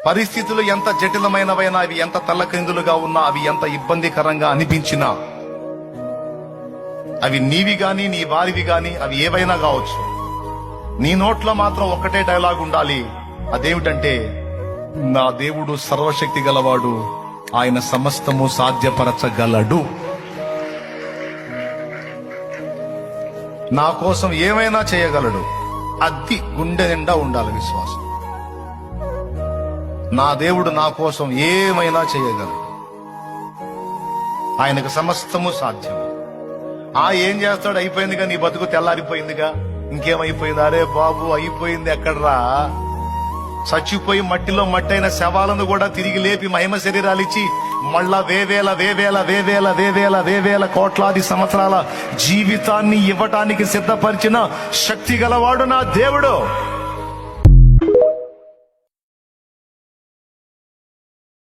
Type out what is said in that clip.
పరిస్థితులు ఎంత జటిలమైనవైనా, అవి ఎంత తల్లకిందులుగా ఉన్నా, అవి ఎంత ఇబ్బందికరంగా అనిపించినా, అవి నీవి గాని నీ వారివి గాని, అవి ఏవైనా కావచ్చు, నీ నోట్లో మాత్రం ఒక్కటే డైలాగ్ ఉండాలి. అదేమిటంటే, నా దేవుడు సర్వశక్తి గలవాడు, ఆయన సమస్తము సాధ్యపరచగలడు. నా కోసం ఏమైనా చేయగలడు. అది గుండె నిండా ఉండాలి విశ్వాసం. నా దేవుడు నా కోసం ఏమైనా చేయగలడు. ఆయనకు సమస్తము సాధ్యం. ఏం చేస్తాడు? అయిపోయిందిగా, నీ బతుకు తెల్లారిపోయిందిగా, ఇంకేమైపోయింది? అరే బాబు, అయిపోయింది ఎక్కడ్రా? చచ్చిపోయి మట్టిలో మట్టైన శవాలను కూడా తిరిగి లేపి మహిమ శరీరాలు ఇచ్చి మళ్ళా వేవేల కోట్లాది సంవత్సరాల జీవితాన్ని ఇవ్వటానికి సిద్ధపరిచిన శక్తి గలవాడు నా దేవుడు.